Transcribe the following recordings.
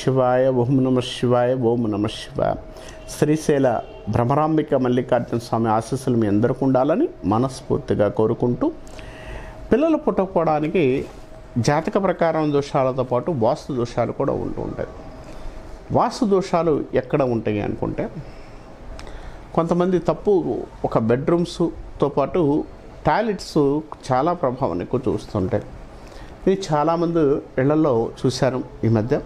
శివాయ, ఓం నమ శివాయ, ఓం నమ శివాయ. శ్రీశైల భ్రమరాంబిక మల్లికార్జున స్వామి ఆశీస్సులు మీ అందరికీ ఉండాలని మనస్ఫూర్తిగా కోరుకుంటూ, పిల్లలు పుట్టకపోవడానికి జాతక ప్రకారం దోషాలతో పాటు వాస్తు దోషాలు కూడా ఉంటూ ఉంటాయి. వాస్తు దోషాలు ఎక్కడ ఉంటాయి అనుకుంటే, కొంతమంది తప్పు ఒక బెడ్రూమ్స్తో పాటు టాయిలెట్స్ చాలా ప్రభావం ఎక్కువ చూస్తుంటాయి. ఇది చాలామంది ఇళ్లలో చూశాను ఈ మధ్య.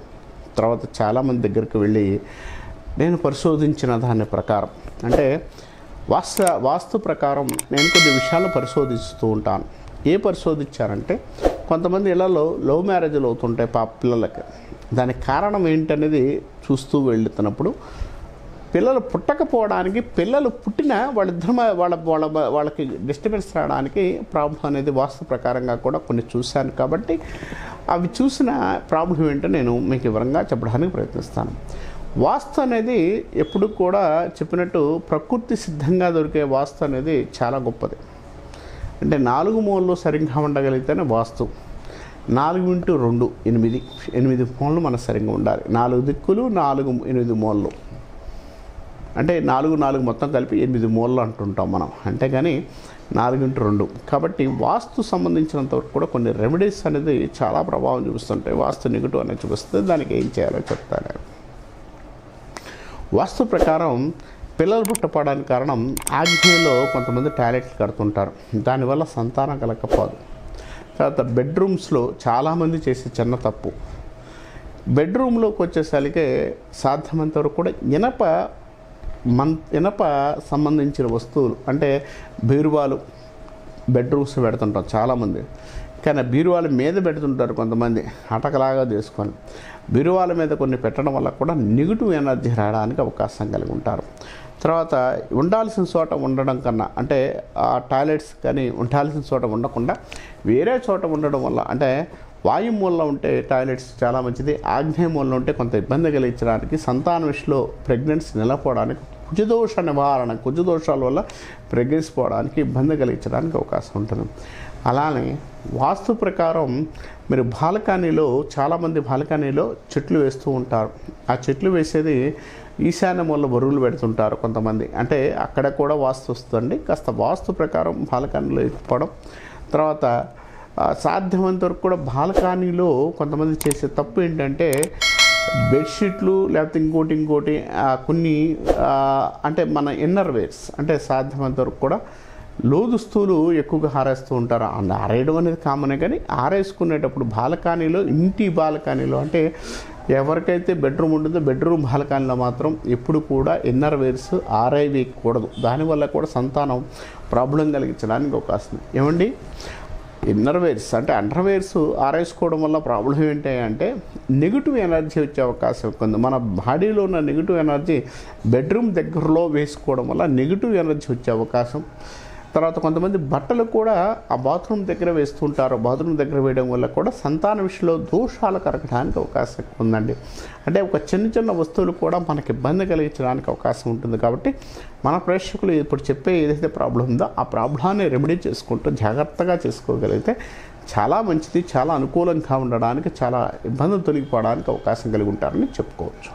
తర్వాత చాలామంది దగ్గరికి వెళ్ళి నేను పరిశోధించిన దాని ప్రకారం, అంటే వాస్తు ప్రకారం నేను కొన్ని విషయాలు పరిశోధిస్తూ ఉంటాను. ఏ పరిశోధించారంటే, కొంతమంది ఇళ్లలో లవ్ మ్యారేజ్లు అవుతుంటాయి పిల్లలకి. దానికి కారణం ఏంటనేది చూస్తూ వెళ్తున్నప్పుడు, పిల్లలు పుట్టకపోవడానికి, పిల్లలు పుట్టిన వాళ్ళకి డిస్టర్బెన్స్ రావడానికి ప్రాబ్లం అనేది వాస్తు ప్రకారంగా కూడా కొన్ని చూశాను. కాబట్టి అవి చూసిన ప్రాబ్లం ఏంటో నేను మీకు వివరంగా చెప్పడానికి ప్రయత్నిస్తాను. వాస్తు అనేది ఎప్పుడు కూడా చెప్పినట్టు ప్రకృతి సిద్ధంగా దొరికే వాస్తు అనేది చాలా గొప్పది. అంటే 4 మూలలు సరిగ్గా ఉండగలిగితేనే వాస్తు. 4x2 8 మూలలు మనకు సరిగ్గా ఉండాలి. 4 దిక్కులు 8 మూలలు, అంటే 4 మొత్తం కలిపి 8 మూలలు అంటుంటాం మనం. అంటే కానీ 4x2. కాబట్టి వాస్తు సంబంధించినంతవరకు కూడా కొన్ని రెమెడీస్ అనేది చాలా ప్రభావం చూపిస్తుంటాయి. వాస్తు నెగిటివ్ అనేది చూపిస్తుంది. దానికి ఏం చేయాలో చెప్తాను. వాస్తు ప్రకారం పిల్లలు పుట్టపడడానికి కారణం, ఆగ్నేయంలో కొంతమంది టాయిలెట్లు కడుతుంటారు, దానివల్ల సంతానం కలగకపోదు. తర్వాత బెడ్రూమ్స్లో చాలామంది చేసే చిన్న తప్పు, బెడ్రూమ్లోకి వచ్చేసరికి సాధ్యమైనంత వరకు కూడా ఇనప సంబంధించిన వస్తువులు, అంటే బీరువాలు బెడ్రూమ్స్ పెడుతుంటాం చాలామంది. కానీ బీరువాల మీద పెడుతుంటారు కొంతమంది అటకలాగా తీసుకొని. బీరువాల మీద కొన్ని పెట్టడం వల్ల కూడా నెగిటివ్ ఎనర్జీ రావడానికి అవకాశం కలిగి ఉంటారు. తర్వాత ఉండాల్సిన చోట ఉండడం కన్నా, అంటే ఆ టాయిలెట్స్ కానీ ఉండాల్సిన చోట ఉండకుండా వేరే చోట ఉండడం వల్ల, అంటే వాయుమూలలో ఉంటే టాయిలెట్స్ చాలా మంచిది. ఆగ్నేయ మూలలో ఉంటే కొంత ఇబ్బంది కలిగించడానికి, సంతాన విషయంలో ప్రెగ్నెన్సీ నిలపోవడానికి, కుజదోష నివారణ, కుజదోషాల వల్ల ప్రెగ్నెన్సీ పోవడానికి ఇబ్బంది కలిగించడానికి అవకాశం ఉంటుంది. అలానే వాస్తు ప్రకారం మీరు బాల్కనీలో, చాలామంది బాల్కనీలో చెట్లు వేస్తూ ఉంటారు. ఆ చెట్లు వేసేది ఈశాన్య మూలలో బరువులు పెడుతుంటారు కొంతమంది. అంటే అక్కడ కూడా వాస్తు వస్తుందండి. కాస్త వాస్తు ప్రకారం బాల్కనీలో ఇప్పడం. తర్వాత సాధ్యమైనంత వరకు కూడా బాల్కనీలో కొంతమంది చేసే తప్పు ఏంటంటే, బెడ్షీట్లు లేకపోతే ఇంకోటి కొన్ని అంటే మన ఇన్నర్ వేర్స్, అంటే సాధ్యమైనంత వరకు కూడా లోదుస్తువులు ఎక్కువగా ఆరేస్తూ ఉంటారు. ఆరేయడం అనేది కామనే, కానీ ఆరేసుకునేటప్పుడు బాల్కనీలో, ఇంటి బాల్కనీలో, అంటే ఎవరికైతే బెడ్రూమ్ ఉంటుందో బెడ్రూమ్ బాల్కనీలో మాత్రం ఎప్పుడు కూడా ఇన్నర్ వేర్స్ ఆరేయకూడదు. దానివల్ల కూడా సంతానం ప్రాబ్లం కలిగించడానికి అవకాశం. ఏమండి, ఇన్నర్ వేర్స్ అంటే అండర్వేర్స్ ఆరేసుకోవడం వల్ల ప్రాబ్లం ఏంటి అంటే, నెగిటివ్ ఎనర్జీ వచ్చే అవకాశం ఉంది. మన బాడీలో ఉన్న నెగిటివ్ ఎనర్జీ బెడ్రూమ్ దగ్గరలో వేసుకోవడం వల్ల నెగిటివ్ ఎనర్జీ వచ్చే అవకాశం. తర్వాత కొంతమంది బట్టలు కూడా ఆ బాత్రూమ్ దగ్గర వేస్తుంటారు. బాత్రూమ్ దగ్గర వేయడం వల్ల కూడా సంతాన విషయంలో దోషాలు కరగడానికి అవకాశం ఉందండి. అంటే ఒక చిన్న వస్తువులు కూడా మనకి ఇబ్బంది కలిగించడానికి అవకాశం ఉంటుంది. కాబట్టి మన ప్రేక్షకులు ఇప్పుడు చెప్పే ఏదైతే ప్రాబ్లం ఉందో ఆ ప్రాబ్లాన్ని రెమెడీ చేసుకుంటూ జాగ్రత్తగా చేసుకోగలిగితే చాలా మంచిది. చాలా అనుకూలంగా ఉండడానికి, చాలా ఇబ్బందులు తొలగిపోవడానికి అవకాశం కలిగి ఉంటారని చెప్పుకోవచ్చు.